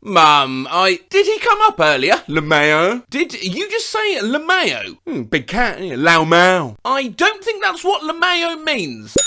Mum, Did he come up earlier? LeMayo? Did you just say LeMayo? Big cat, Lau Mao. I don't think that's what LeMayo means.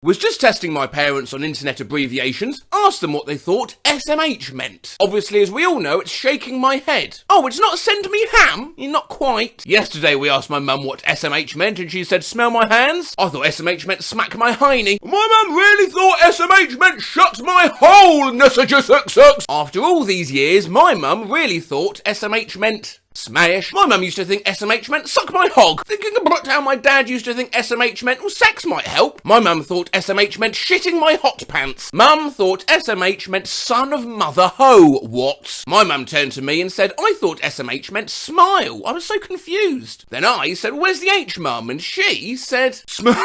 Was just testing my parents on internet abbreviations, asked them what they thought SMH meant. Obviously, as we all know, it's shaking my head. Oh, it's not send me ham? Not quite. Yesterday we asked my mum what SMH meant and she said smell my hands. I thought SMH meant smack my hiney. My mum really thought SMH meant shut my hole, sucks. After all these years, my mum really thought SMH meant smash. My mum used to think SMH meant suck my hog. Thinking about how my dad used to think SMH meant, well, sex might help. My mum thought SMH meant shitting my hot pants. Mum thought SMH meant son of mother ho. What? My mum turned to me and said, I thought SMH meant smile. I was so confused. Then I said, where's the H, mum? And she said, smile.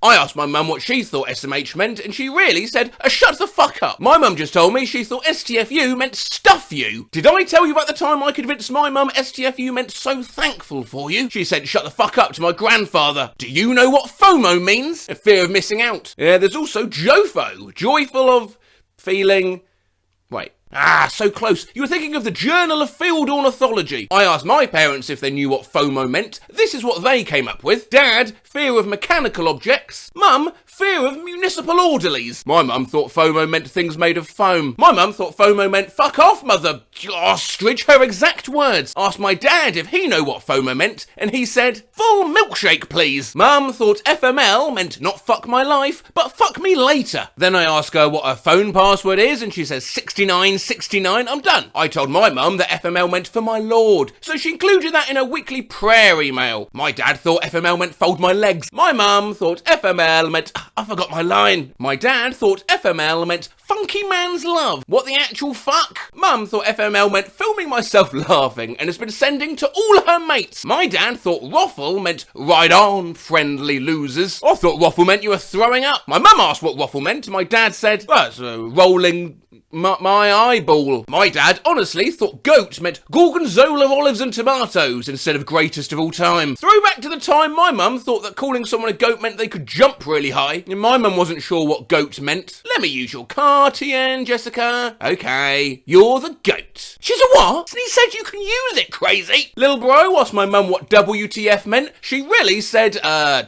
I asked my mum what she thought SMH meant and she really said, shut the fuck up. My mum just told me she thought STFU meant stuff you. Did I tell you about the time I convinced my mum STFU meant so thankful for you? She said shut the fuck up to my grandfather. Do you know what FOMO means? A fear of missing out. Yeah, there's also JOFO, joyful of feeling... Wait. So close. You were thinking of the Journal of Field Ornithology. I asked my parents if they knew what FOMO meant. This is what they came up with. Dad, fear of mechanical objects. Mum, fear of municipal orderlies. My mum thought FOMO meant things made of foam. My mum thought FOMO meant fuck off, mother ostrich, her exact words. Asked my dad if he knew what FOMO meant, and he said, full milkshake, please. Mum thought FML meant not fuck my life, but fuck me later. Then I ask her what her phone password is, and she says 6969. I'm done. I told my mum that FML meant for my lord, so she included that in her weekly prayer email. My dad thought FML meant fold my legs. My mum thought FML meant... I forgot my line. My dad thought FML meant funky man's love. What the actual fuck? Mum thought FML meant filming myself laughing and has been sending to all her mates. My dad thought Roffle meant ride on, friendly losers. I thought Roffle meant you were throwing up. My mum asked what Roffle meant and my dad said, well, it's rolling... My eyeball. My dad honestly thought goat meant gorgonzola, olives and tomatoes instead of greatest of all time. Throwback to the time my mum thought that calling someone a goat meant they could jump really high. And my mum wasn't sure what goat meant. Let me use your car, TN, Jessica. Okay, you're the goat. She's a what? He said you can use it, crazy. Little bro asked my mum what WTF meant. She really said,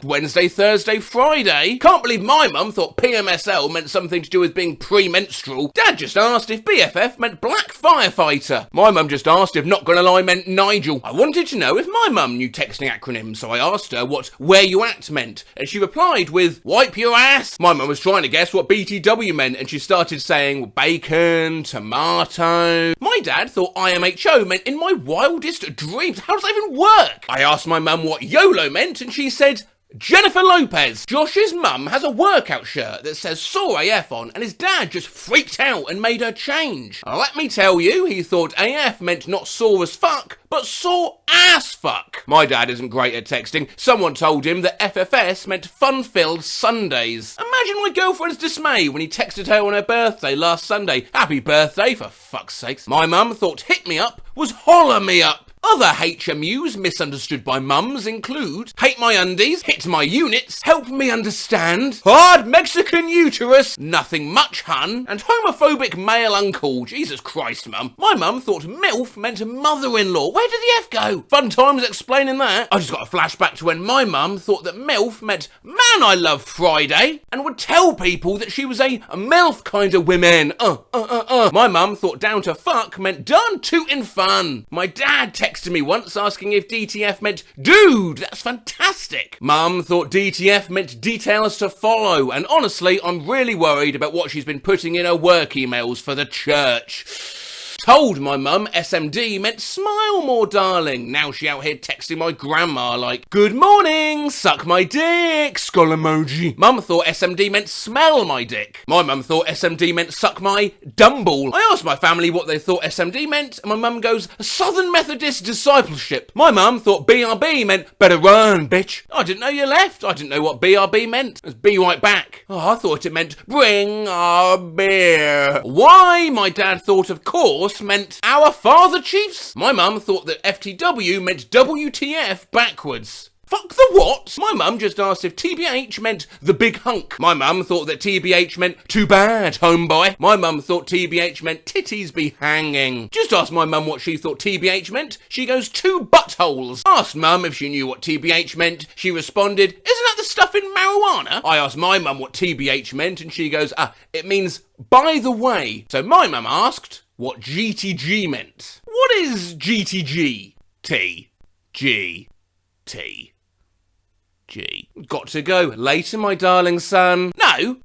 Wednesday, Thursday, Friday. Can't believe my mum thought PMSL meant something to do with being premenstrual. Dad just asked if BFF meant black firefighter. My mum just asked if not gonna lie meant Nigel. I wanted to know if my mum knew texting acronyms, so I asked her what where you at meant, and she replied with wipe your ass. My mum was trying to guess what BTW meant, and she started saying bacon, tomato. My dad thought IMHO meant in my wildest dreams. How does that even work? I asked my mum what YOLO meant, and she said Jennifer Lopez. Josh's mum has a workout shirt that says sore AF on, and his dad just freaked out and made her change. Let me tell you, he thought AF meant not sore as fuck, but sore ass fuck. My dad isn't great at texting. Someone told him that FFS meant fun-filled Sundays. Imagine my girlfriend's dismay when he texted her on her birthday last Sunday. Happy birthday, for fuck's sakes. My mum thought hit me up was holler me up. Other HMUs misunderstood by mums include hate my undies, hit my units, help me understand, hard Mexican uterus, nothing much hun, and homophobic male uncle. Jesus Christ, mum. My mum thought MILF meant mother-in-law. Where did the F go? Fun times explaining that. I just got a flashback to when my mum thought that MILF meant man I love Friday, and would tell people that she was a MILF kind of women. My mum thought down to fuck meant done tootin' fun. My dad texted me once asking if DTF meant dude. That's fantastic. Mum thought DTF meant details to follow, and honestly, I'm really worried about what she's been putting in her work emails for the church. Told my mum SMD meant smile more, darling. Now she out here texting my grandma like, good morning, suck my dick, skull emoji. Mum thought SMD meant smell my dick. My mum thought SMD meant suck my dumble. I asked my family what they thought SMD meant, and my mum goes, Southern Methodist discipleship. My mum thought BRB meant better run, bitch. I didn't know you left. I didn't know what BRB meant. It's be right back. I thought it meant bring our beer. Why? My dad thought, of course, meant our father chiefs. My mum thought that FTW meant WTF backwards. Fuck the what? My mum just asked if TBH meant the big hunk. My mum thought that TBH meant too bad, homeboy. My mum thought TBH meant titties be hanging. Just asked my mum what she thought TBH meant. She goes, 2 buttholes. Asked mum if she knew what TBH meant. She responded, isn't that the stuff in marijuana? I asked my mum what TBH meant and she goes, it means by the way. So my mum asked what GTG meant. What is GTG? T. G. T. G. Got to go. Later, my darling son. No,